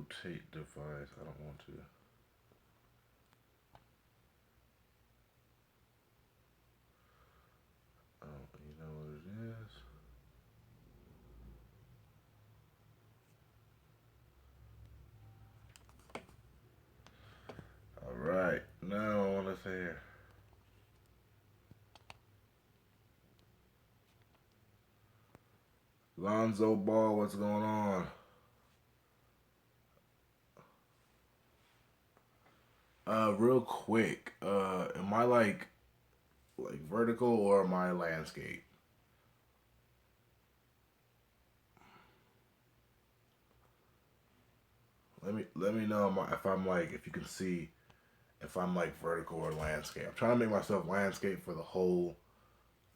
rotate device. I don't want to. Oh, you know what it is? Alright, now I want to say Lonzo Ball, what's going on? Real quick, am I like vertical or am I landscape? Let me know if I'm like if you can see if I'm like vertical or landscape. I'm trying to make myself landscape for the whole.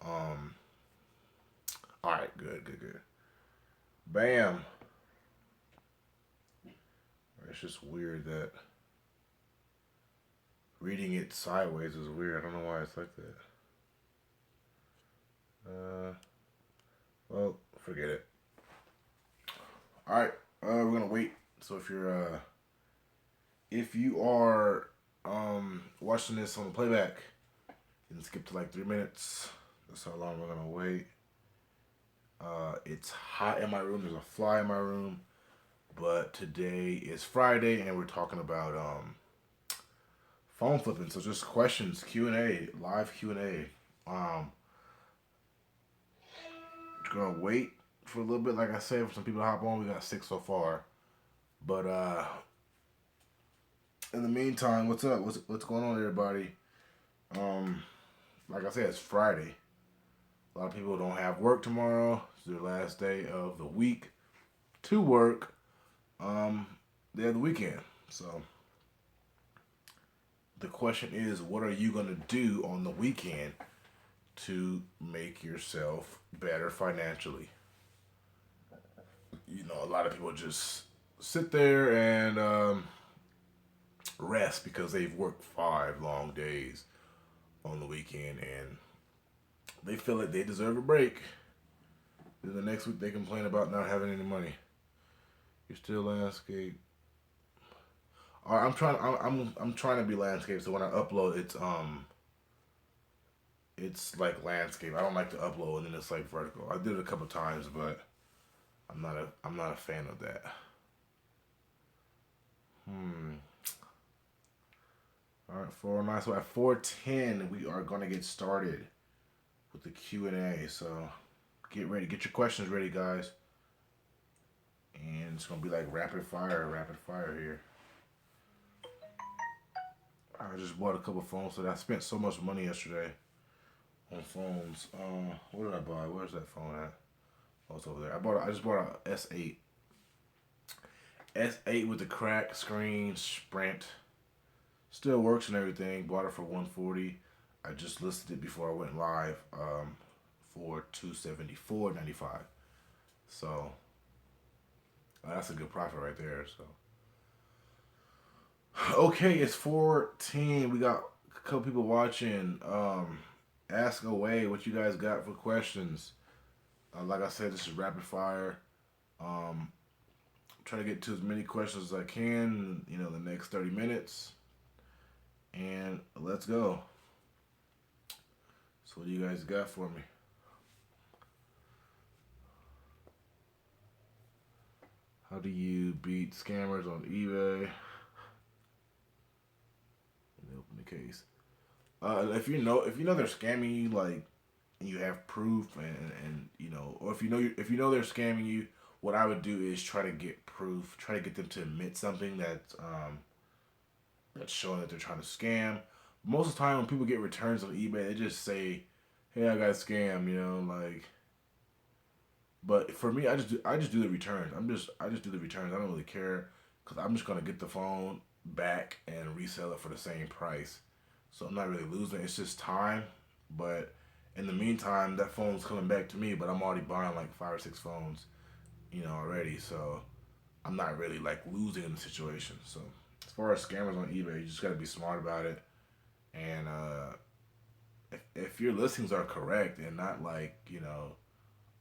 Um. All right, good, good, good. Bam. It's just weird that reading it sideways is weird. I don't know why it's like that. Well, forget it. All right, we're gonna wait. So if you are watching this on the playback, you can skip to like 3 minutes. That's how long we're gonna wait. It's hot in my room. There's a fly in my room. But today is Friday, and we're talking about phone flipping. So just questions, Q and A, live Q and A. Gonna wait for a little bit. Like I said, for some people to hop on, we got 6 so far. But in the meantime, what's up? What's going on, everybody? Um, like I said, it's Friday. A lot of people don't have work tomorrow. It's their last day of the week to work. Um, they have the weekend. So the question is, what are you gonna do on the weekend to make yourself better financially? You know, a lot of people just sit there and rest because they've worked 5 long days on the weekend and they feel like they deserve a break. Then the next week they complain about not having any money. You're still landscape. All right, I'm trying to be landscape. So when I upload, it's like landscape. I don't like to upload and then it's like vertical. I did it a couple times, but I'm not a fan of that. Hmm. All right, 409. So at 410, we are going to get started with the Q&A. So get ready. Get your questions ready, guys. And it's going to be like rapid fire here. I just bought a couple phones, so I spent so much money yesterday on phones. What did I buy? Where's that phone at? Oh, it's over there. I just bought a S8. S8 with the crack screen, Sprint. Still works and everything. Bought it for 140. I just listed it before I went live for 274.95. So that's a good profit right there. So okay, it's 14. We got a couple people watching. Ask away what you guys got for questions. Like I said, this is rapid fire. Um, try to get to as many questions as I can. You know, the next 30 minutes, and let's go. So what do you guys got for me? How do you beat scammers on eBay? Let me open the case. If you know they're scamming you, like, and you have proof, and you know, or if you know they're scamming you, what I would do is try to get proof, try to get them to admit something that's showing that they're trying to scam. Most of the time, when people get returns on eBay, they just say, "Hey, I got scammed," you know, like. But for me, I just do the returns. I just do the returns. I don't really care because I'm just gonna get the phone back and resell it for the same price. So I'm not really losing. It's just time. But in the meantime, that phone's coming back to me. But I'm already buying like 5 or 6 phones, already. So I'm not really like losing in the situation. So as far as scammers on eBay, you just gotta be smart about it. And if your listings are correct and not like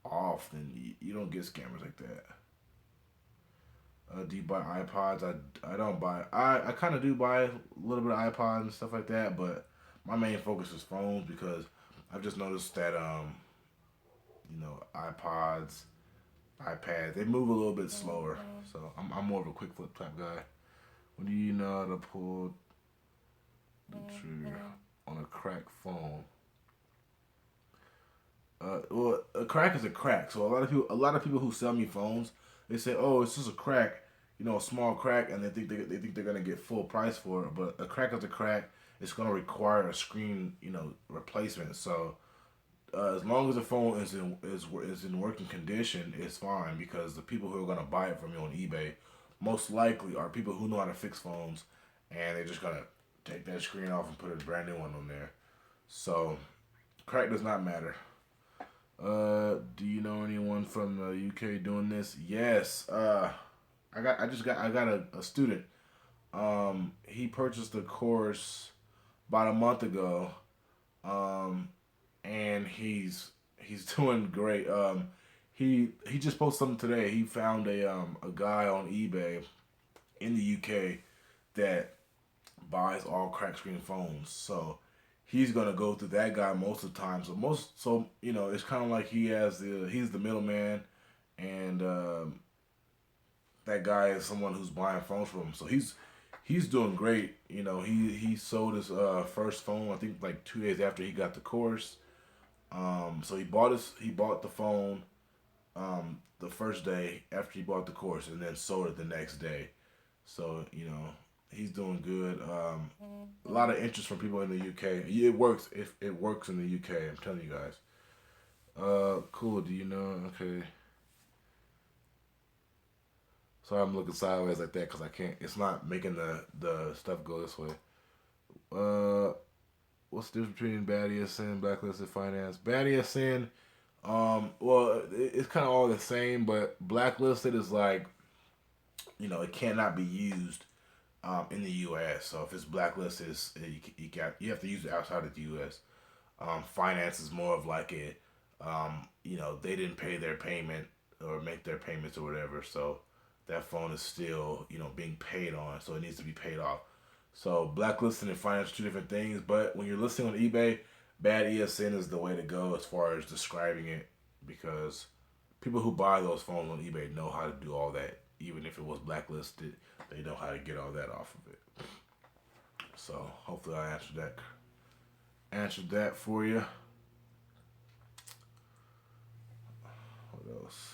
off, then you don't get scammers like that. Do you buy iPods? I don't buy. I kind of do buy a little bit of iPods and stuff like that, but my main focus is phones because I've just noticed that iPods, iPads, they move a little bit slower. So I'm more of a quick flip type guy. When do you know how to pull the trigger on a cracked phone? Well, a crack is a crack. So a lot of people who sell me phones, they say, "Oh, it's just a crack, a small crack," and they think they're gonna get full price for it. But a crack is a crack. It's gonna require a screen, replacement. So as long as the phone is in working condition, it's fine because the people who are gonna buy it from you on eBay, most likely are people who know how to fix phones, and they're just gonna take that screen off and put a brand new one on there. So crack does not matter. Do you know anyone from the UK doing this? Yes. I got a student. He purchased a course about a month ago. Um, and he's doing great. He just posted something today. He found a guy on eBay in the UK that buys all crack screen phones. So he's gonna go through that guy most of the time. It's kind of like he's the middleman, and that guy is someone who's buying phones from him. So he's doing great. He sold his first phone I think like 2 days after he got the course. So he bought the phone the first day after he bought the course, and then sold it the next day. So he's doing good. A lot of interest from people in the UK. It works. If it works in the UK, I'm telling you guys. Cool. Do you know? Okay. Sorry, I'm looking sideways like that because I can't. It's not making the stuff go this way. Uh, what's the difference between bad ESN, blacklisted finance? Bad ESN. Well, it's kind of all the same, but blacklisted is like it cannot be used in the U.S. So if it's blacklisted, you have to use it outside of the U.S. Finance is more of like they didn't pay their payment or make their payments or whatever, so that phone is still being paid on, so it needs to be paid off. So blacklisting and finance are two different things, but when you're listing on eBay, bad ESN is the way to go as far as describing it because people who buy those phones on eBay know how to do all that. Even if it was blacklisted, they know how to get all that off of it. So hopefully I answered that for you. What else?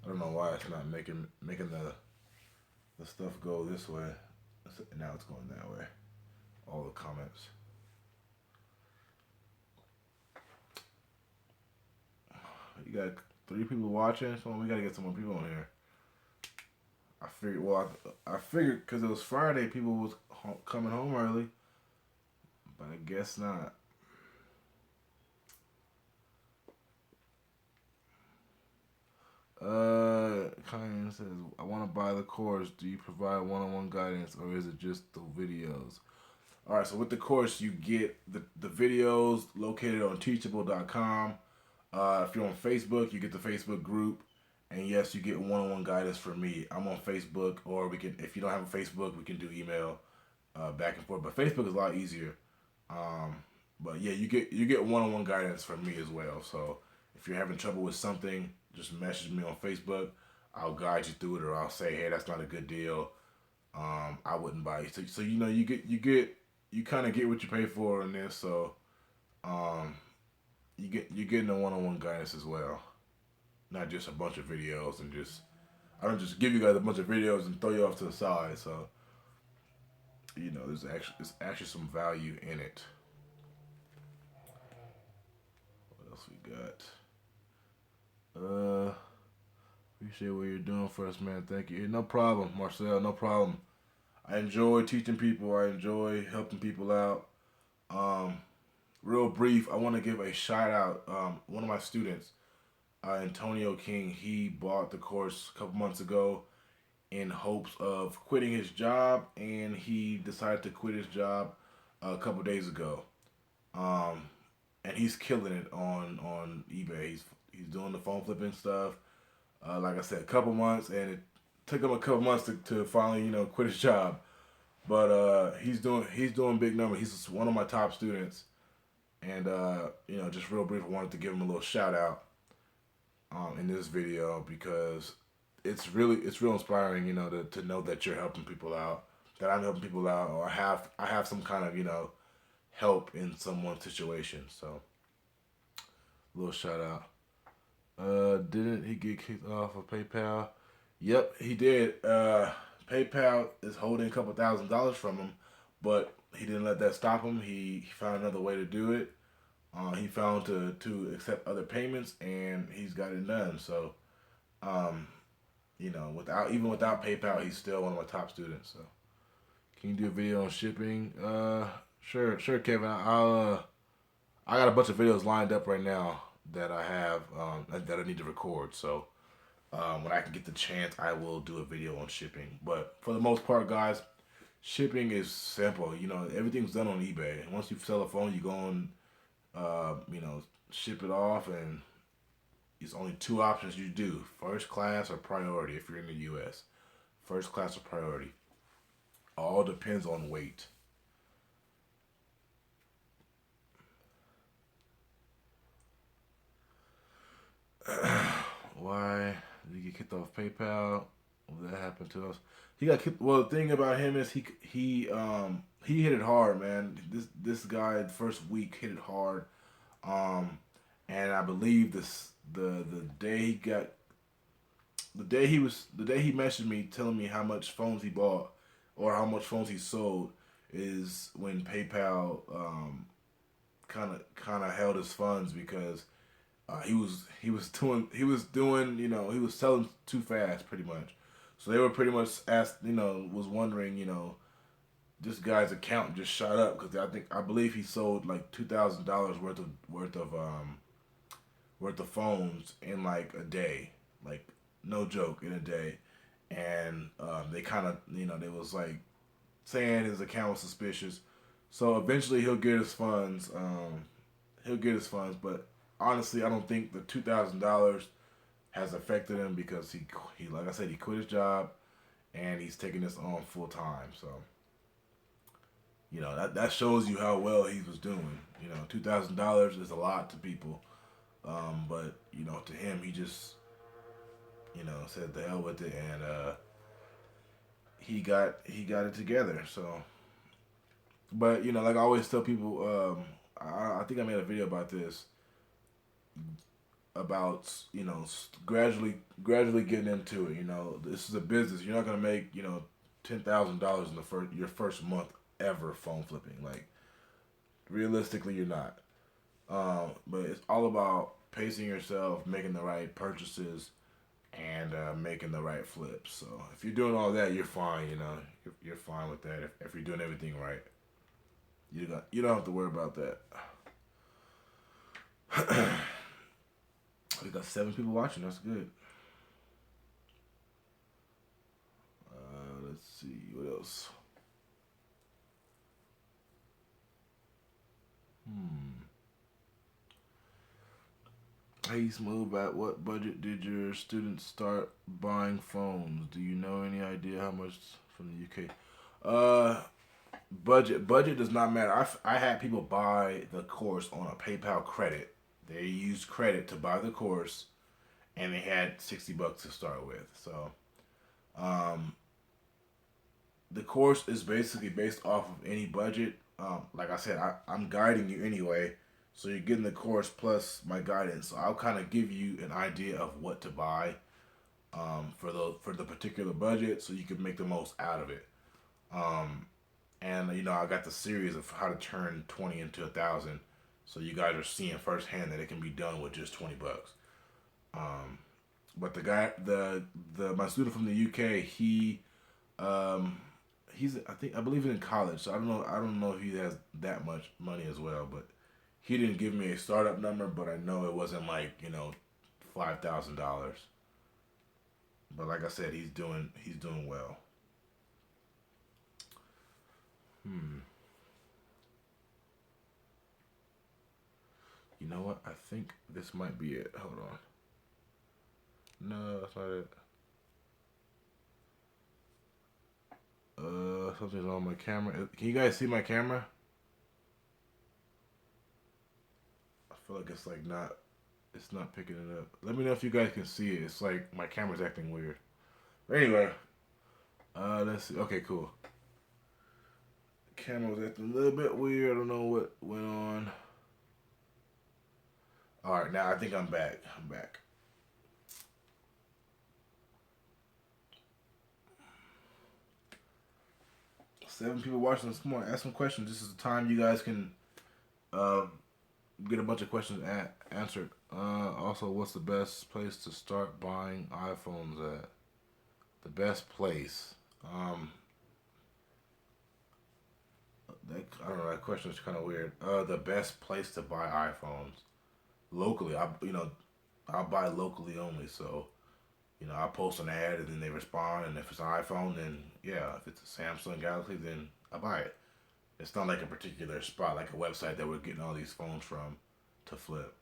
I don't know why it's not making the stuff go this way. Now it's going that way. All the comments. You got 3 people watching, so we gotta get some more people on here. I figured because it was Friday, people was coming home early, but I guess not. Kanye says, I want to buy the course. Do you provide one-on-one guidance or is it just the videos? All right, so with the course, you get the videos located on teachable.com. If you're on Facebook, you get the Facebook group. And yes, you get one-on-one guidance from me. I'm on Facebook, or if you don't have a Facebook, we can do email back and forth. But Facebook is a lot easier. Um, but yeah, you get one-on-one guidance from me as well. So if you're having trouble with something, just message me on Facebook. I'll guide you through it, or I'll say, hey, that's not a good deal. I wouldn't buy it. So you kind of get what you pay for in this. So um, you're getting a one-on-one guidance as well, not just a bunch of videos and I don't just give you guys a bunch of videos and throw you off to the side. So there's actually some value in it. What else we got? Appreciate what you're doing for us, man. Thank you. No problem, Marcel. No problem. I enjoy teaching people. I enjoy helping people out. Um, Real brief, I want to give a shout out. One of my students, Antonio King, he bought the course a couple months ago in hopes of quitting his job, and he decided to quit his job a couple days ago. Um, and he's killing it on eBay. He's doing the phone flipping stuff. Like I said, a couple months, and took him a couple months to finally quit his job. But he's doing big numbers. He's one of my top students, and just real brief, I wanted to give him a little shout out in this video because it's real inspiring, to know that you're helping people out, that I'm helping people out, or I have some kind of help in someone's situation. So a little shout out. Didn't he get kicked off of PayPal? Yep, he did. PayPal is holding a couple $1,000s from him, but he didn't let that stop him. He found another way to do it. He found to accept other payments, and he's got it done. So, um, without PayPal, he's still one of my top students. So, can you do a video on shipping? Sure, Kevin. I got a bunch of videos lined up right now that I have that I need to record. So, when I can get the chance, I will do a video on shipping. But for the most part, guys, shipping is simple. Everything's done on eBay. Once you sell a phone, you go on, ship it off, and it's only two options you do: first class or priority. If you're in the U.S., first class or priority. All depends on weight. Why did he get kicked off PayPal? What that happened to us? He got kicked. Well, the thing about him is he hit it hard, man. This guy first week hit it hard, um, and I believe the day he got the day he messaged me telling me how much phones he bought or how much phones he sold is when PayPal kind of held his funds because he was doing he was selling too fast pretty much. So they were pretty much asked was wondering this guy's account just shot up because I believe he sold like $2,000 worth of phones in like a day, like no joke, in a day. And they kind of they was like saying his account was suspicious. So eventually he'll get his funds, but honestly, I don't think the $2,000 has affected him because he like I said, he quit his job and he's taking this on full time. So that shows you how well he was doing. $2,000 is a lot to people, but to him, he just said the hell with it, and he got it together. So, but like I always tell people, I think I made a video about this about gradually getting into it. This is a business. You're not gonna make $10,000 in your first month ever phone flipping. Like realistically, you're not. But it's all about pacing yourself, making the right purchases, and making the right flips. So if you're doing all that, you're fine. You're fine with that. If you're doing everything right, you don't have to worry about that. We got 7 people watching. That's good. Let's see what else. Hey Smooth, at what budget did your students start buying phones? Do you know any idea how much from the UK? Budget does not matter. I had people buy the course on a PayPal credit. They used credit to buy the course, and they had $60 to start with. So, um, the course is basically based off of any budget. Like I said, I'm guiding you anyway, so you're getting the course plus my guidance. So I'll kind of give you an idea of what to buy for the particular budget, so you can make the most out of it. Um, and I got the series of how to turn 20 into 1,000, so you guys are seeing firsthand that it can be done with just $20. Um, but the guy, the my student from the UK, um, I believe he's in college, so I don't know if he has that much money as well, but he didn't give me a startup number, but I know it wasn't like $5,000. But like I said, he's doing well. Hmm. You know what? I think this might be it. Hold on. No, that's not it. Something's on my camera. Can you guys see my camera? I feel like it's like not. It's not picking it up. Let me know if you guys can see it. It's like my camera's acting weird. But anyway, let's see. Okay, cool. Camera was acting a little bit weird. I don't know what went on. All right, now I think I'm back. I'm back. 7 people watching this. Come on, ask some questions. This is the time you guys can uh, get a bunch of questions answered. Also, what's the best place to start buying iPhones at? The best place. I don't know. That question is kind of weird. The best place to buy iPhones locally. I'll buy locally only. So I post an ad and then they respond. And if it's an iPhone, then yeah. If it's a Samsung Galaxy, then I buy it. It's not like a particular spot, like a website that we're getting all these phones from to flip.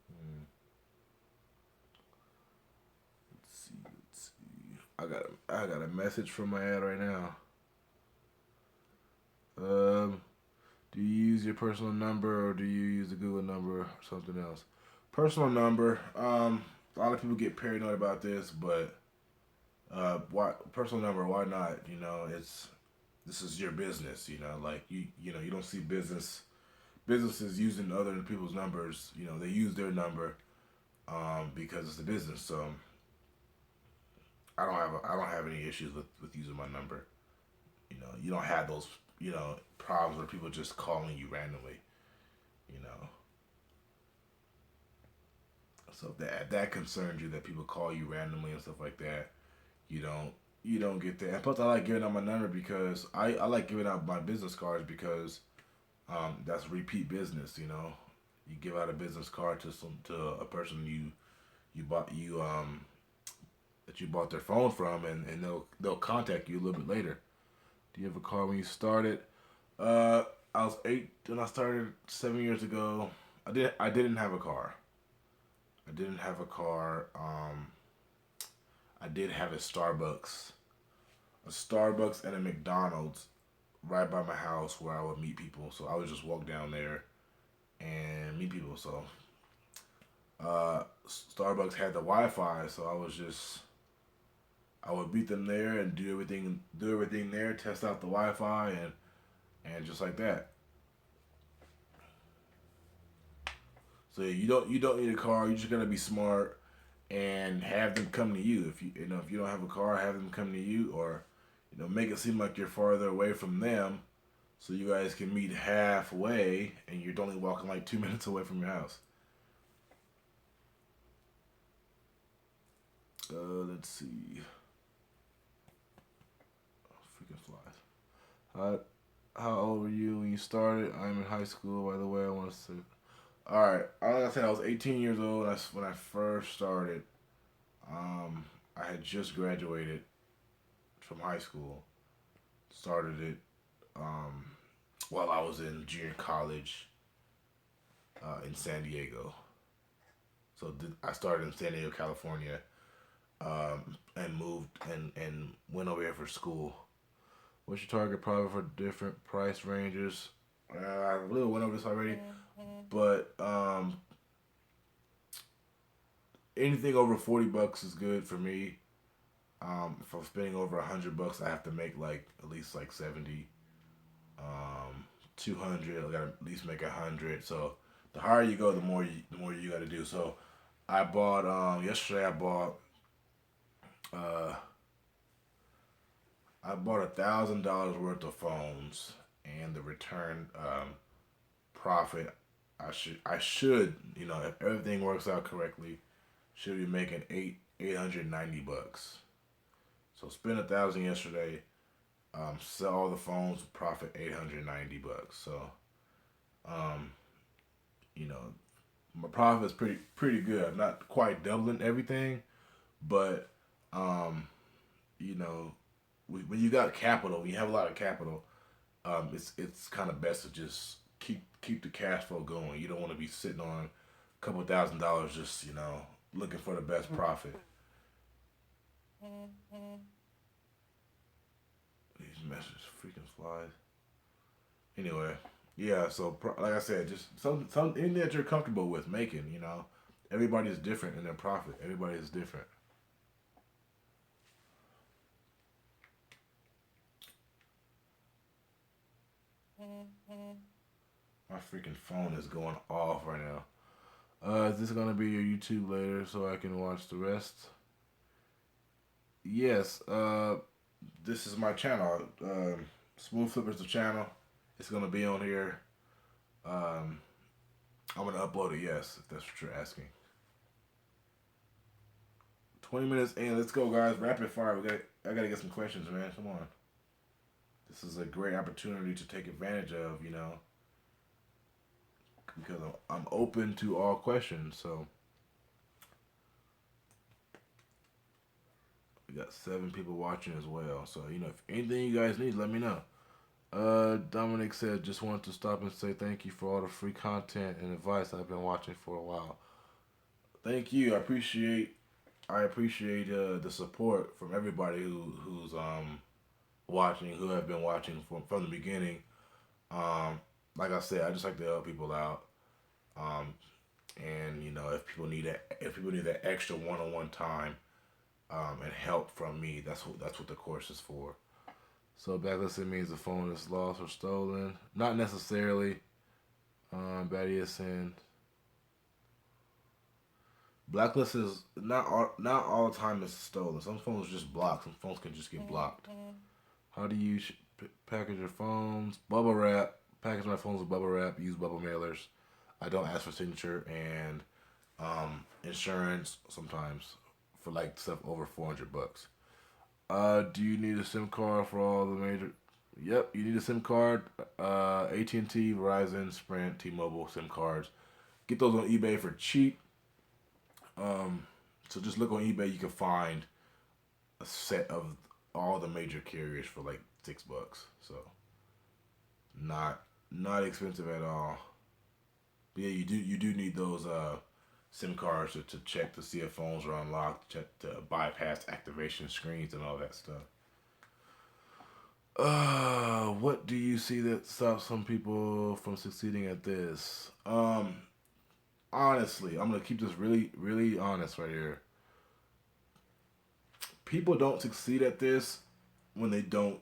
Hmm. Let's see. Let's see. I got a message from my ad right now. Um, do you use your personal number or do you use the Google number or something else? Personal number. A lot of people get paranoid about this, but why personal number? Why not? It's this is your business. Like you don't see businesses using other people's numbers. They use their number because it's a business. So I don't have any issues with using my number. You don't have those problems where people just calling you randomly. You know, so if that concerns you that people call you randomly and stuff like that, you don't you don't get that. And plus, I like giving out my number because I like giving out my business cards because that's repeat business. You give out a business card to a person you bought you that you bought their phone from, and they'll contact you a little bit later. Do you have a car when you started? Uh, I was 8 when I started 7 years ago. I didn't have a car. I didn't have a car. I did have a Starbucks and a McDonald's right by my house where I would meet people. So I would just walk down there and meet people. So Starbucks had the Wi-Fi, so I would meet them there and do everything there, test out the Wi-Fi and just like that. So you don't need a car. You just gotta be smart and have them come to you. If you don't have a car, have them come to you, or make it seem like you're farther away from them, so you guys can meet halfway, and you're only walking like 2 minutes away from your house. Let's see. Oh, freaking flies. How how old were you when you started? I'm in high school, by the way. I want to say. All right. Like I said, I was 18 years old. That's when I first started. I had just graduated from high school. Started it um, while I was in junior college in San Diego. So I started in San Diego, California, and moved and went over here for school. What's your target profit for different price ranges? I really went over this already, but anything over $40 is good for me. If I'm spending over $100, I have to make like at least like 70. 200, I gotta at least make 100. So the higher you go, the more you got to do. So I bought yesterday. Uh, I bought $1,000 worth of phones, and the return profit. I should if everything works out correctly, should be making $890. So spend 1,000 yesterday. Sell all the phones, profit $890. So um, you know, my profit is pretty good. I'm not quite doubling everything, but um, you know, when you got capital, when you have a lot of capital, it's kind of best to just keep the cash flow going. You don't want to be sitting on a couple $1,000 just looking for the best profit. These messages freaking flies. Anyway, yeah. So like I said, just some anything that you're comfortable with making. You know, everybody is different in their profit. Everybody is different. My freaking phone is going off right now. Is this gonna be your YouTube later so I can watch the rest? Yes. This is my channel. Smooth Flippers the channel. It's gonna be on here. Um, I'm gonna upload it. Yes, if that's what you're asking. 20 minutes in. Let's go, guys. Rapid fire. I gotta get some questions, man. Come on. This is a great opportunity to take advantage of. You know, because I'm open to all questions. So we got 7 people watching as well. So you know, if anything you guys need, let me know. Dominic said, just wanted to stop and say thank you for all the free content and advice I've been watching for a while. Thank you. I appreciate the support from everybody who's watching, who have been watching from the beginning. Um, like I said, I just like to help people out. Um, and you know, if people need that extra one-on-one time and help from me, that's what the course is for. So blacklisted means the phone is lost or stolen. Not necessarily. Batty is saying blacklist is not all the time is stolen. Some phones just block. Some phones can just get blocked. How do you package your phones? Bubble wrap. Package my phones with bubble wrap. Use bubble mailers. I don't ask for signature and insurance sometimes for like stuff over $400. Do you need a SIM card for all the major? Yep, you need a SIM card. AT&T, Verizon, Sprint, T-Mobile SIM cards. Get those on eBay for cheap. So just look on eBay. You can find a set of all the major carriers for like $6. So not not expensive at all. But yeah, you do need those SIM cards to check to see if phones are unlocked, check to bypass activation screens and all that stuff. What do you see that stops some people from succeeding at this? Honestly, I'm gonna keep this really, really honest right here. People don't succeed at this when they don't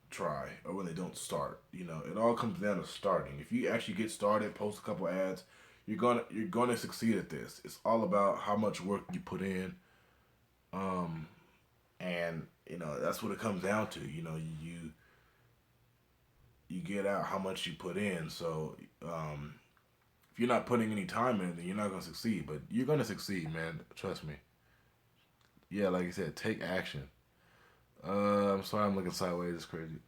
try or when they don't start. You know, it all comes down to starting. If you actually get started, post a couple ads, you're gonna succeed at this. It's all about how much work you put in, um, and you know that's what it comes down to. You know, you get out how much you put in. So if you're not putting any time in, then you're not gonna succeed. But you're gonna succeed, man. Trust me. Yeah, like you said, take action. I'm sorry, I'm looking sideways. It's crazy.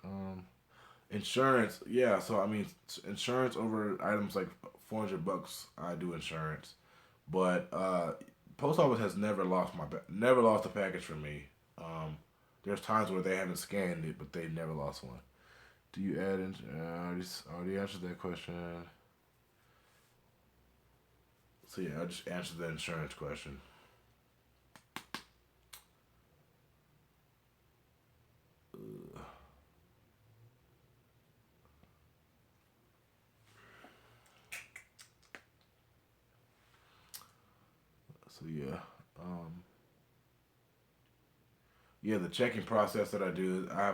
Insurance, yeah. So I mean, insurance over items like $400. I do insurance, but post office has never lost a package from me. Um, there's times where they haven't scanned it, but they never lost one. Do you add in? I already answered that question. So yeah, I just answered the insurance question. So yeah, um, yeah, the checking process that I do, I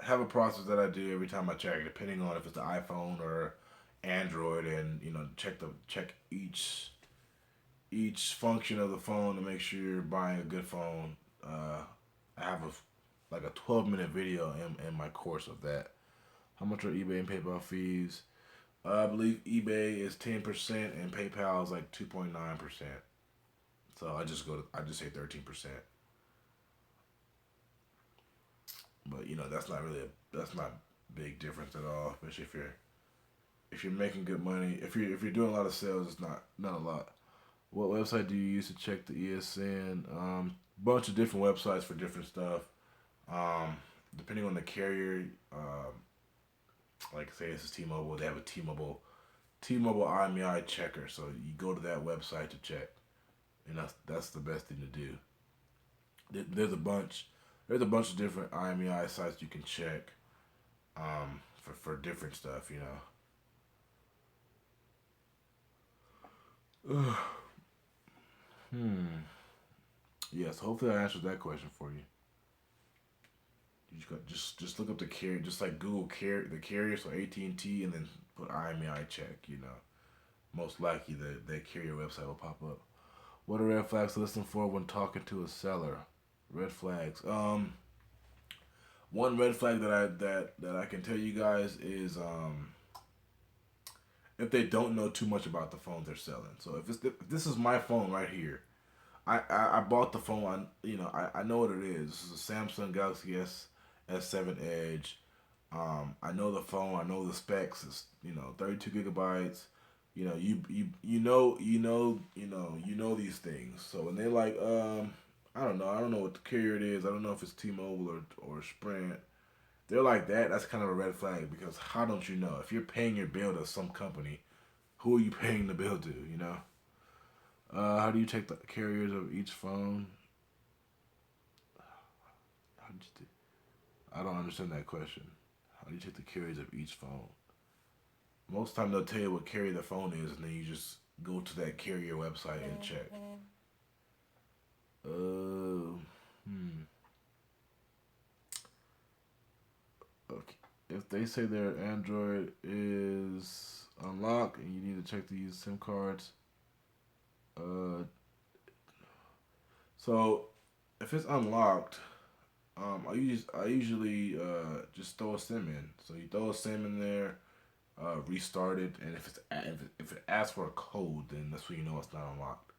have a process that I do every time I check, depending on if it's the iPhone or Android, and you know, check each function of the phone to make sure you're buying a good phone. I have like a 12-minute video in my course of that. How much are eBay and PayPal fees? I believe eBay is 10% and PayPal is like 2.9%. So I just say 13%. But you know that's not big difference at all, especially if you're making good money. If you're doing a lot of sales, it's not a lot. What website do you use to check the ESN? Bunch of different websites for different stuff. Um, Depending on the carrier, like say this is T-Mobile, they have a T-Mobile IMEI checker. So you go to that website to check, and that's the best thing to do. There's a bunch. There's a bunch of different IMEI sites you can check for different stuff. Ugh. Hmm. Yes. Hopefully, I answered that question for you. You just got just look up the carrier, just like Google the carrier, so AT&T, and then put IMEI check. Most likely the carrier website will pop up. What are red flags to listen for when talking to a seller? Red flags. One red flag that I can tell you guys is if they don't know too much about the phones they're selling. So if this is my phone right here, I bought the phone. I know what it is. This is a Samsung Galaxy S7 Edge. I know the phone. I know the specs. It's 32 gigabytes. You know these things. So when they're like, I don't know. I don't know what the carrier it is. I don't know if it's T-Mobile or Sprint. They're like that. That's kind of a red flag because how don't you know if you're paying your bill to some company, who are you paying the bill to? How do you check the carriers of each phone? How did you I don't understand that question. How do you check the carriers of each phone? Most time they'll tell you what carrier the phone is, and then you just go to that carrier website and check. Uh, hmm. Okay. If they say their Android is unlocked and you need to check to use SIM cards, uh, so if it's unlocked, I usually just throw a SIM in. So you throw a SIM in there, restart it, and if it asks for a code, then that's when you know it's not unlocked,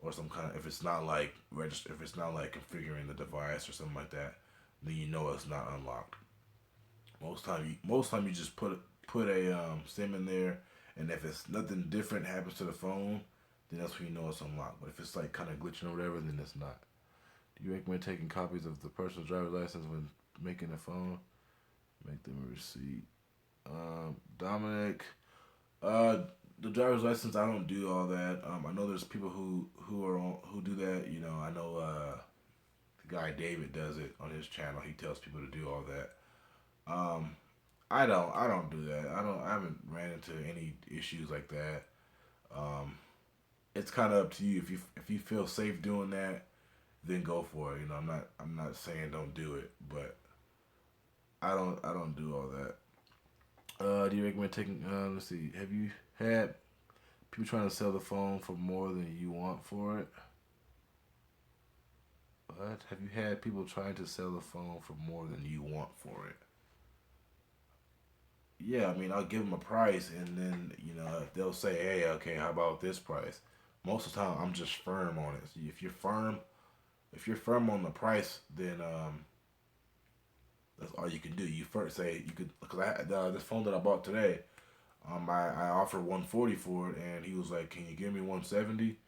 or some kind of if it's not like register if it's not like configuring the device or something like that, then you know it's not unlocked. Most time you just put a SIM in there, and if it's nothing different happens to the phone, then that's when you know it's unlocked. But if it's like kind of glitching or whatever, then it's not. Do you recommend taking copies of the personal driver's license when making a phone? Make them a receipt. Dominic, uh, the driver's license, I don't do all that. I know there's people who do that. I know the guy David does it on his channel. He tells people to do all that. Um, I don't do that. I haven't ran into any issues like that. Um, it's kind of up to you. If you feel safe doing that, then go for it. I'm not saying don't do it, but I don't do all that. Do you recommend taking? Let's see. Have you had people trying to sell the phone for more than you want for it? What? Have you had people trying to sell the phone for more than you want for it? Yeah, I mean, I'll give them a price, and then if they'll say, "Hey, okay, how about this price?" Most of the time, I'm just firm on it. So if you're firm on the price, then that's all you can do. You first say you could because this phone that I bought today. I offered 140 for it, and he was like, "Can you give me 170?"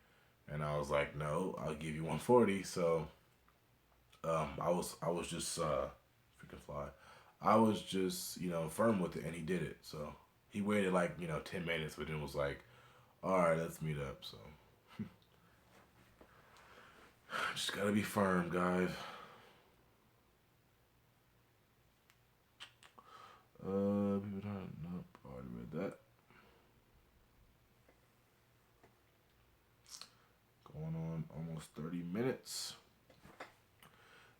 And I was like, "No, I'll give you 140." So I was just freaking fly. I was just firm with it, and he did it. So he waited like 10 minutes, but then was like, "All right, let's meet up." So just gotta be firm, guys. People don't. Nope, already read that. Going on almost 30 minutes.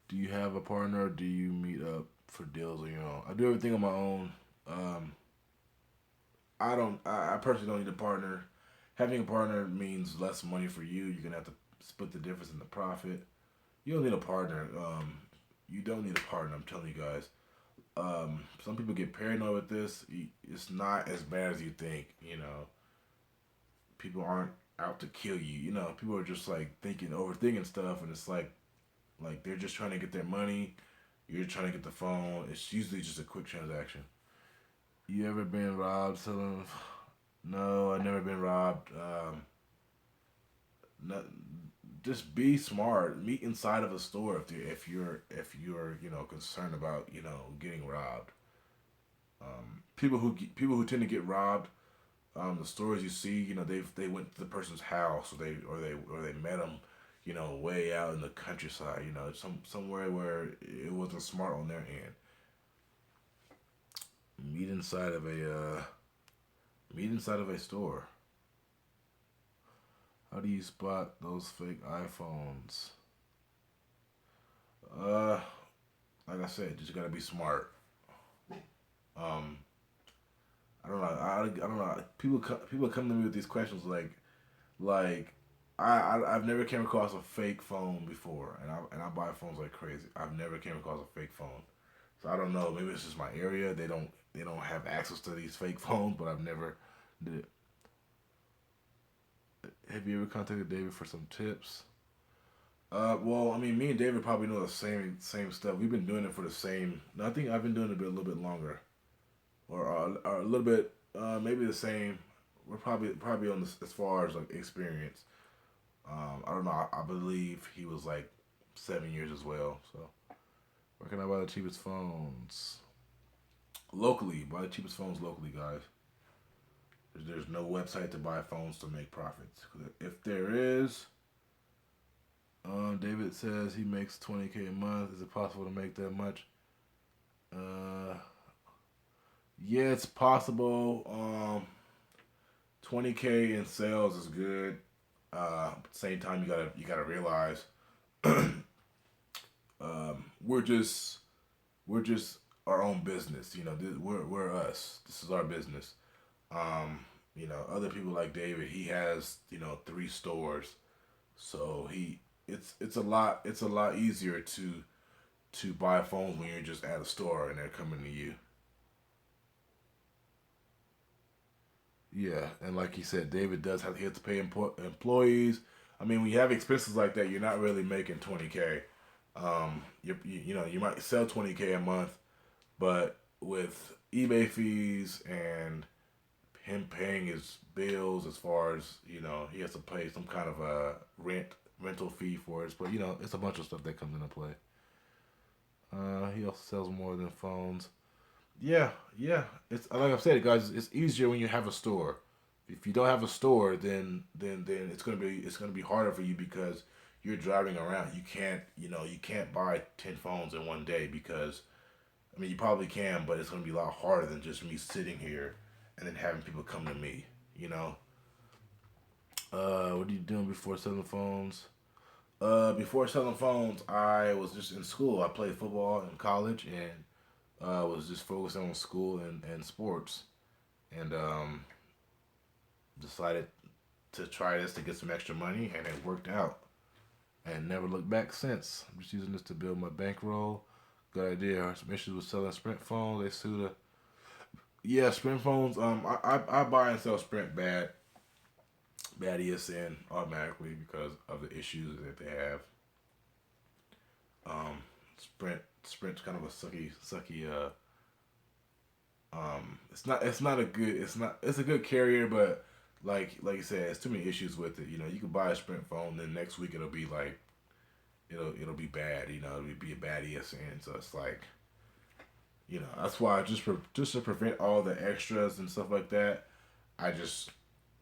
Do you have a partner? Or do you meet up for deals on your own? I do everything on my own. Um, I don't. I personally don't need a partner. Having a partner means less money for you. You're gonna have to split the difference in the profit. You don't need a partner. You don't need a partner. I'm telling you guys. Some people get paranoid with this. It's not as bad as you think. People aren't out to kill you. People are just like overthinking stuff, and it's like they're just trying to get their money. You're trying to get the phone. It's usually just a quick transaction. You ever been robbed? Selling? No, I've never been robbed. Not, just be smart. Meet inside of a store if you're concerned about getting robbed. People who tend to get robbed. The stories you see, they went to the person's house or they met them. way out in the countryside, somewhere where it wasn't smart on their end. Meet inside of a store. How do you spot those fake iPhones? Uh, like I said, just gotta be smart. Um, I don't know. I don't know. People come to me with these questions like I've never came across a fake phone before, and I buy phones like crazy. I've never came across a fake phone, so I don't know. Maybe it's just my area. They don't have access to these fake phones, but I've never did it. Have you ever contacted David for some tips? Well, I mean, me and David probably know the same stuff. We've been doing it for the same. No, I think I've been doing it a little bit longer, or a little bit, maybe the same. We're probably on this as far as like experience. I don't know. I believe he was like 7 years as well. So where can I buy the cheapest phones? Locally, buy the cheapest phones locally, guys. There's no website to buy phones to make profits. If there is, David says he makes 20K a month. Is it possible to make that much? Uh, yeah, it's possible. 20K in sales is good. At the same time, you gotta realize, we're just our own business. We're us. This is our business. Other people like David, he has 3 stores, so it's a lot easier to buy phones when you're just at a store and they're coming to you. Yeah, and like he said, David does have he has to pay employees. I mean, when you have expenses like that, you're not really making 20K. You might sell 20K a month, but with eBay fees and him paying his bills, as far as he has to pay some kind of a rental fee for it. But it's a bunch of stuff that comes into play. He also sells more than phones. Yeah, yeah. It's like I've said, guys. It's easier when you have a store. If you don't have a store, then it's gonna be harder for you because you're driving around. You can't buy 10 phones in one day because I mean you probably can, but it's gonna be a lot harder than just me sitting here and then having people come to me. You know. What are you doing before selling phones? Before selling phones, I was just in school. I played football in college and was just focusing on school and sports. And decided to try this to get some extra money, and it worked out. And never looked back since. I'm just using this to build my bankroll. Good idea. I had some issues with selling Sprint phones. They sue the yeah Sprint phones. I buy and sell Sprint bad ESN automatically because of the issues that they have. Sprint's kind of a sucky. It's a good carrier, but like you said, it's too many issues with it. You can buy a Sprint phone, then next week it'll be like it'll be bad. It'll be a bad ESN. So it's like that's why just to prevent all the extras and stuff like that, I just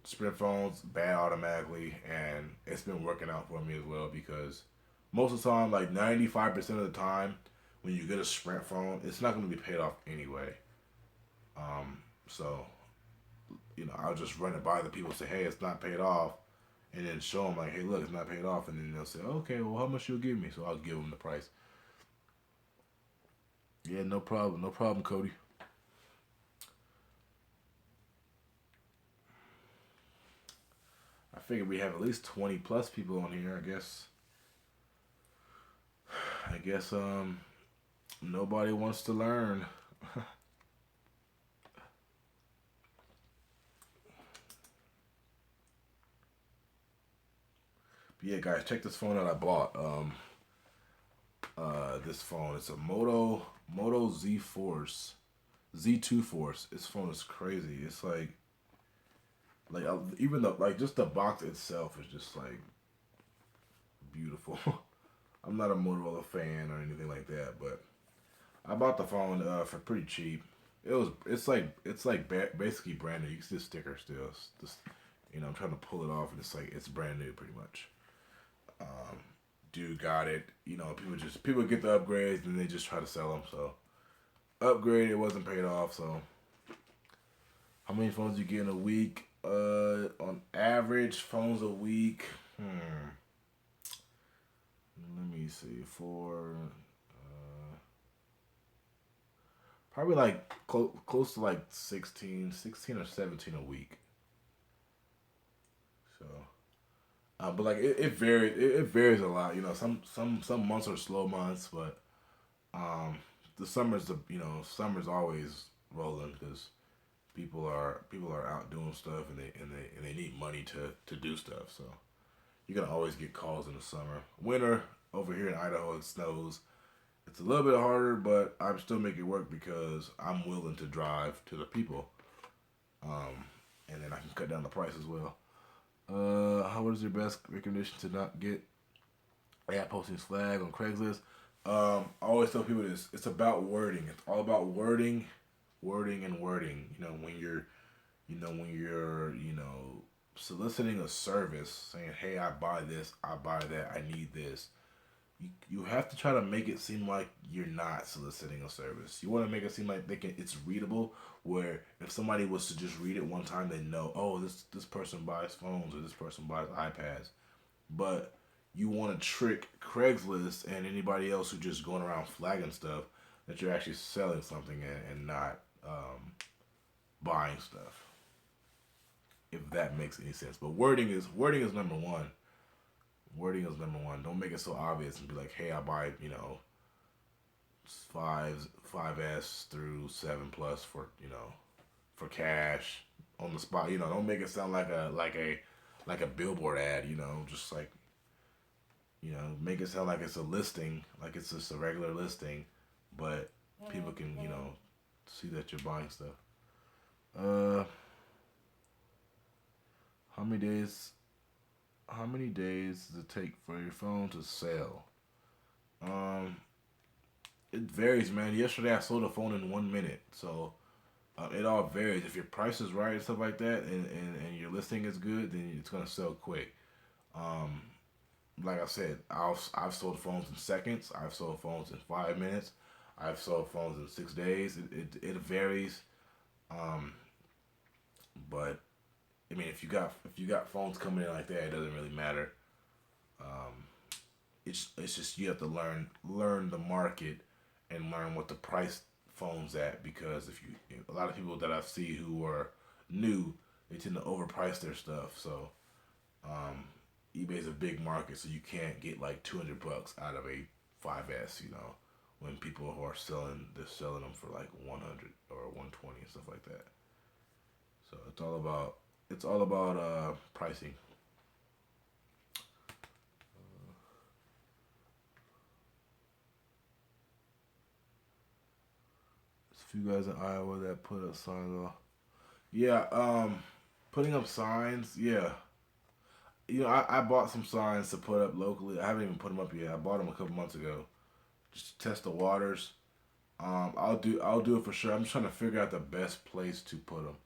Sprint phones bad automatically, and it's been working out for me as well because most of the time, like 95% of the time, when you get a Sprint phone, it's not going to be paid off anyway. So I'll just run it by the people, say, hey, it's not paid off, and then show them like, hey, look, it's not paid off, and then they'll say, okay, well, how much you'll give me? So I'll give them the price. Yeah, no problem, Cody. I figured we have at least 20 plus people on here. I guess nobody wants to learn. But yeah, guys, check this phone out I bought. This phone. It's a Moto Z Force, Z2 Force. This phone is crazy. It's even the just the box itself is just like beautiful. I'm not a Motorola fan or anything like that, but I bought the phone for pretty cheap. It's like basically brand new. You can see the sticker still. I'm trying to pull it off, and it's brand new pretty much. Um, Dude got it. People get the upgrades and they just try to sell them. So upgrade, it wasn't paid off. So how many phones you get in a week? On average, phones a week. Let me see. Probably like close to like 16 or 17 a week. So, but like it varies. It varies a lot. Some months are slow months, but um, the summer's always rolling because people are out doing stuff and they need money to do stuff. So you're gonna always get calls in the summer. Winter over here in Idaho, it snows. It's a little bit harder, but I'm still making it work because I'm willing to drive to the people, um, and then I can cut down the price as well. What is your best recommendation to not get ad postings flag on Craigslist? I always tell people this. It's about wording. It's all about wording, wording, and wording. When you're soliciting a service, saying, "Hey, I buy this, I buy that, I need this." You have to try to make it seem like you're not soliciting a service. You want to make it seem like it's readable. Where if somebody was to just read it one time, they know, oh, this person buys phones or this person buys iPads. But you want to trick Craigslist and anybody else who's just going around flagging stuff that you're actually selling something and not buying stuff. If that makes any sense. But wording is number one. Wording is number one. Don't make it so obvious and be like, hey, I buy, five S through 7 Plus for cash on the spot. Don't make it sound like a billboard ad. Just like make it sound like it's a listing, like it's just a regular listing, but people can see that you're buying stuff. Uh, how many days? How many days does it take for your phone to sell? Um, it varies, man. Yesterday I sold a phone in 1 minute, so it all varies. If your price is right and stuff like that, and your listing is good, then it's gonna sell quick. Um, like I said, I've sold phones in seconds. I've sold phones in 5 minutes. I've sold phones in 6 days. It varies. Um, but I mean, if you got phones coming in like that, it doesn't really matter. Um, it's just you have to learn the market and learn what the price phones at, because if you a lot of people that I see who are new, they tend to overprice their stuff. So um, eBay's a big market, so you can't get like $200 out of a 5S. When people who are selling, they're selling them for like 100 or 120 and stuff like that. So it's all about pricing. There's a few guys in Iowa that put up signs off. Yeah, putting up signs. Yeah, I bought some signs to put up locally. I haven't even put them up yet. I bought them a couple months ago just to test the waters. I'll do it for sure. I'm just trying to figure out the best place to put them.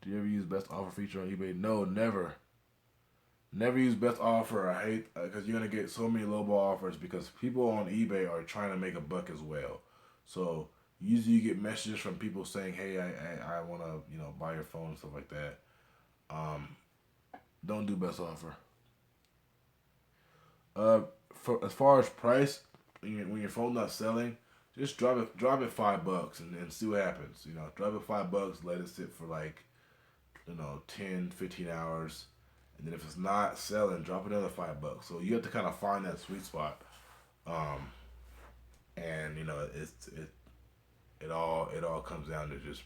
Do you ever use best offer feature on eBay? No, never. Never use best offer. I hate because you're gonna get so many lowball offers because people on eBay are trying to make a buck as well. So usually you get messages from people saying, "Hey, I want to buy your phone and stuff like that." Um, don't do best offer. Uh, for as far as price, when your phone's not selling, just drop it $5 and see what happens. Drop it $5, let it sit for like 10, 15 hours. And then if it's not selling, drop another $5. So you have to kind of find that sweet spot. Um, and it all comes down to just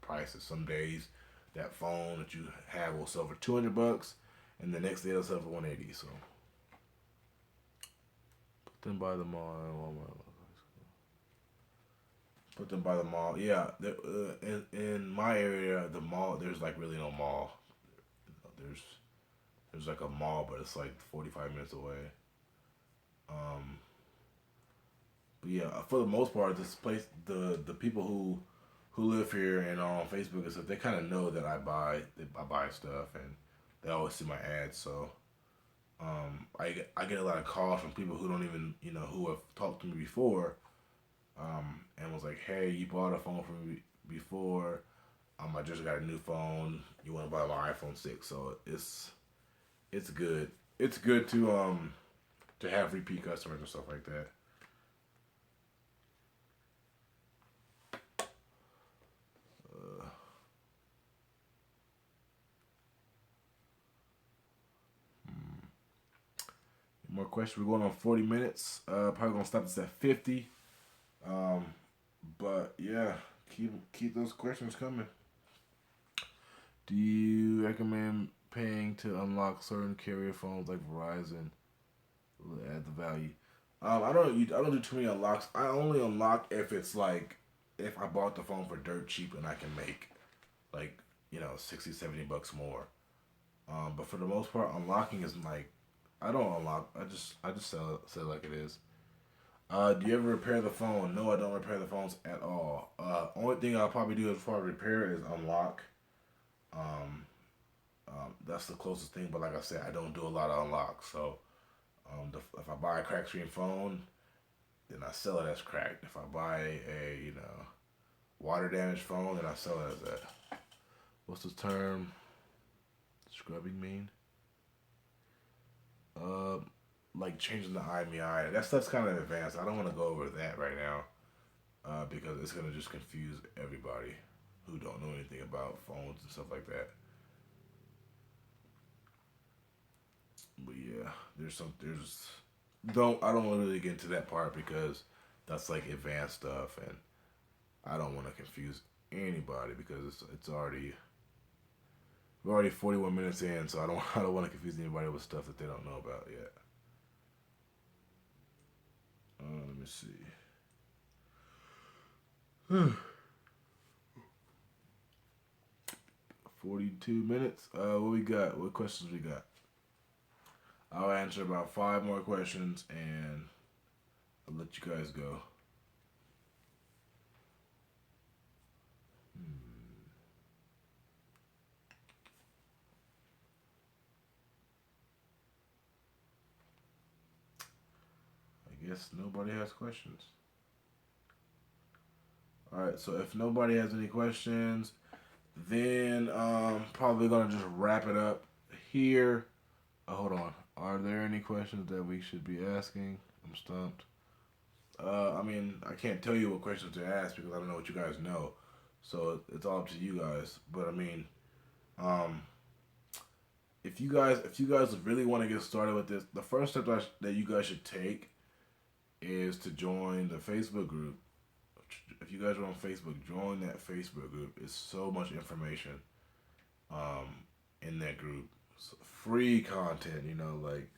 prices. Some days that phone that you have will sell for $200, and the next day it'll sell for 180. So put them by the mall. Put them by the mall. Yeah, in my area, the mall, there's like really no mall. There's like a mall, but it's like 45 minutes away. Um, but yeah, for the most part, this place, the people who live here and are on Facebook and stuff, they kind of know that I buy stuff, and they always see my ads. So I get a lot of calls from people who don't even who have talked to me before, and was like, hey, you bought a phone from me before. I just got a new phone. You want to buy my iPhone 6? So it's good. It's good to have repeat customers and stuff like that. Uh, More questions. We're going on 40 minutes. Probably gonna stop this at 50. Um, but yeah, keep those questions coming. Do you recommend paying to unlock certain carrier phones like Verizon? Will it add the value? I don't do too many unlocks. I only unlock if it's like if I bought the phone for dirt cheap and I can make like 60 $70 more. But for the most part, unlocking is like I don't unlock. I just sell it like it is. Do you ever repair the phone? No, I don't repair the phones at all. Only thing I'll probably do as far as repair is unlock. Um, that's the closest thing. But like I said, I don't do a lot of unlocks. So if I buy a crack screen phone, then I sell it as cracked. If I buy a water damaged phone, then I sell it as that. What's the term scrubbing mean? Uh, like changing the IMEI. That stuff's kind of advanced. I don't want to go over that right now because it's gonna just confuse everybody who don't know anything about phones and stuff like that. But yeah, there's don't I don't want to really get into that part because that's like advanced stuff, and I don't want to confuse anybody because it's already we're already 41 minutes in, so I don't I don't want to confuse anybody with stuff that they don't know about yet. Let me see. 42 minutes. What we got? What questions we got? I'll answer about five more questions and I'll let you guys go. Hmm. I guess nobody has questions. All right. So if nobody has any questions, then probably gonna just wrap it up here. Hold on. Are there any questions that we should be asking? I'm stumped. I mean, I can't tell you what questions to ask because I don't know what you guys know. So it's all up to you guys. But I mean, um, if you guys really want to get started with this, the first step that you guys should take is to join the Facebook group. If you guys are on Facebook, join that Facebook group. It's so much information um, in that group. Free content, like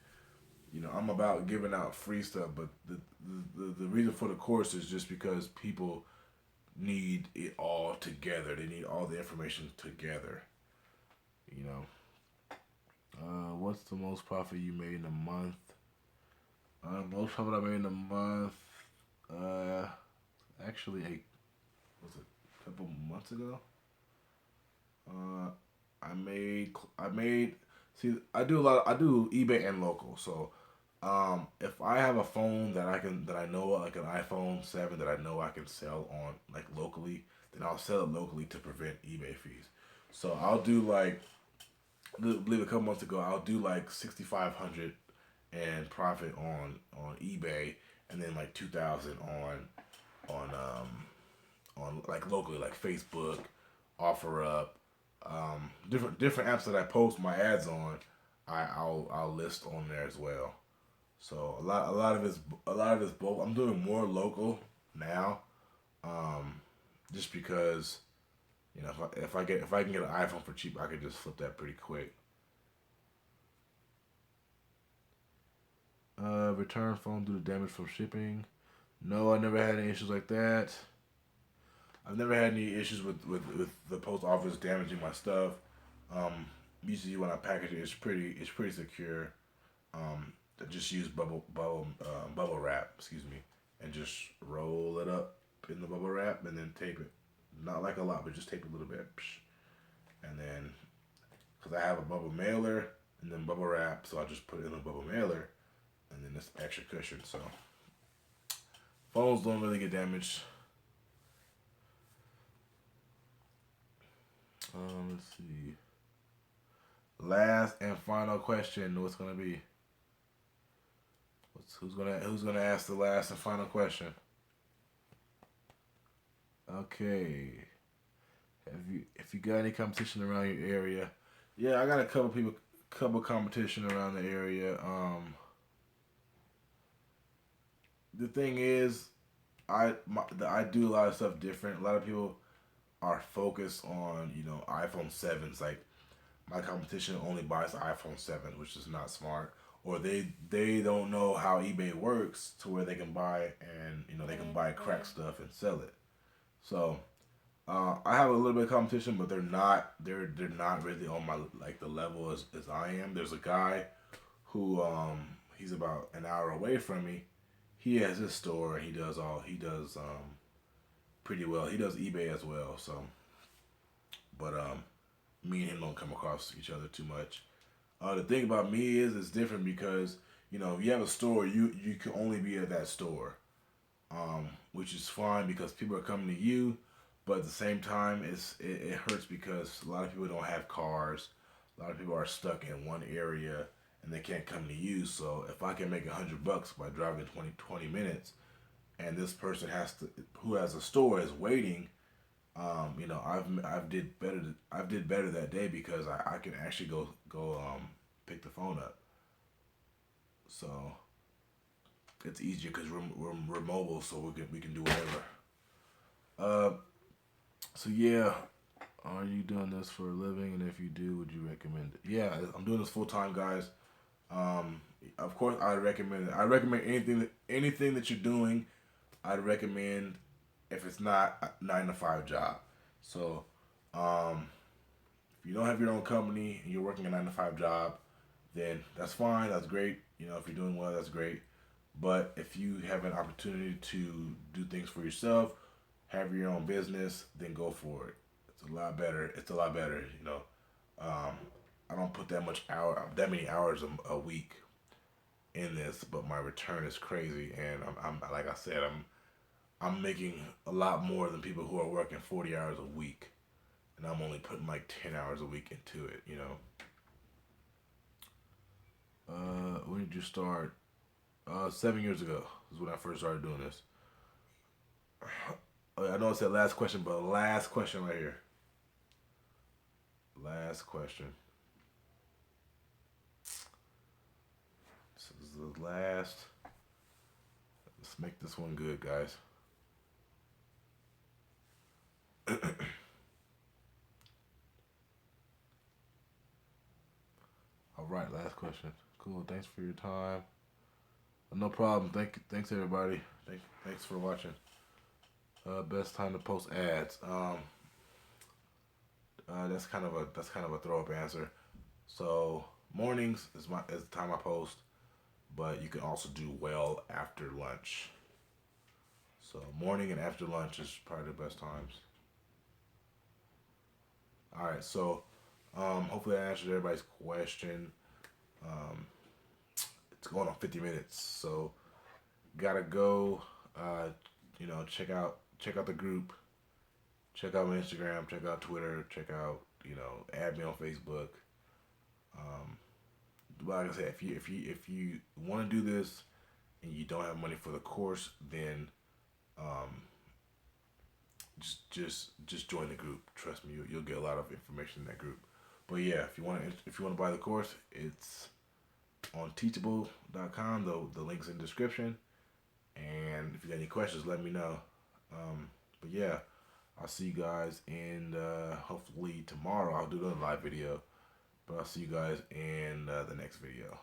I'm about giving out free stuff, but the reason for the course is just because people need it all together. They need all the information together. You know. What's the most profit you made in a month? Most profit I made in a month. Uh, Actually, was it a couple months ago? Uh, I made. See, I do a lot. I do eBay and local. So, if I have a phone that I know like an iPhone 7 that I know I can sell on like locally, then I'll sell it locally to prevent eBay fees. So I'll do like I believe a couple months ago I'll do like 6,500 and profit on eBay, and then like 2,000 on on like locally like Facebook, OfferUp, different apps that I post my ads on. I'll list on there as well. So a lot of it's both. I'm doing more local now, um, just because if I can get an iPhone for cheap, I could just flip that pretty quick. Return phone due to damage from shipping. No, I never had any issues like that. I've never had any issues with the post office damaging my stuff. Um, Usually when I package it, it's pretty secure. I just use bubble wrap, excuse me, and just roll it up in the bubble wrap and then tape it. Not like a lot, but just tape a little bit. And then, because I have a bubble mailer, and then bubble wrap. So I just put it in a bubble mailer, and then this extra cushion. So phones don't really get damaged. Let's see. Last and final question. What's gonna be? Who's gonna ask the last and final question? Okay. If you got any competition around your area? Yeah, I got a couple competition around the area. The thing is, I do a lot of stuff different. A lot of people are focused on iPhone 7s. Like my competition only buys the iPhone 7, which is not smart. Or they don't know how eBay works to where they can buy and they can buy crack stuff and sell it. So I have a little bit of competition, but they're not really on my like the level as I am. There's a guy who he's about an hour away from me. He has his store and he does pretty well. He does eBay as well. So, but me and him don't come across each other too much. The thing about me is it's different because if you have a store, you can only be at that store, which is fine because people are coming to you. But at the same time, it hurts because a lot of people don't have cars. A lot of people are stuck in one area and they can't come to you. So if I can make $100 by driving 20 minutes, and this person who has a store is waiting, I've did better that day because I can actually go pick the phone up. So it's easier because we're mobile, so we can do whatever. Uh, so yeah, are you doing this for a living? And if you do, would you recommend it? Yeah, I'm doing this full time, guys. Of course, I recommend it. I recommend anything that you're doing. I'd recommend if it's not a 9 to 5 job. So, um, if you don't have your own company and you're working a 9 to 5 job, then that's fine. That's great. If you're doing well, that's great. But if you have an opportunity to do things for yourself, have your own business, then go for it. It's a lot better. It's a lot better. Um, I don't put that many hours a week in this, but my return is crazy, and I'm like I said, I'm making a lot more than people who are working 40 hours a week, and I'm only putting like 10 hours a week into it. When did you start? 7 years ago is when I first started doing this. I know it said last question, but last question right here. Last question. This is the last. Let's make this one good, guys. All right, last question. Cool. Thanks for your time. No problem. Thanks everybody. Thanks for watching. Best time to post ads. That's kind of a throw up answer. So mornings is the time I post, but you can also do well after lunch. So morning and after lunch is probably the best times. All right. So hopefully I answered everybody's question. Um, it's going on 50 minutes, so gotta go. Uh, check out the group. Check out my Instagram. Check out Twitter. Check out add me on Facebook. Um, like I said, if you want to do this and you don't have money for the course, then um, just join the group. Trust me, you'll get a lot of information in that group. But yeah, if you want to buy the course, it's on teachable.com. The link's in the description. And if you got any questions, let me know. But yeah, I'll see you guys in hopefully tomorrow. I'll do another live video, but I'll see you guys in the next video.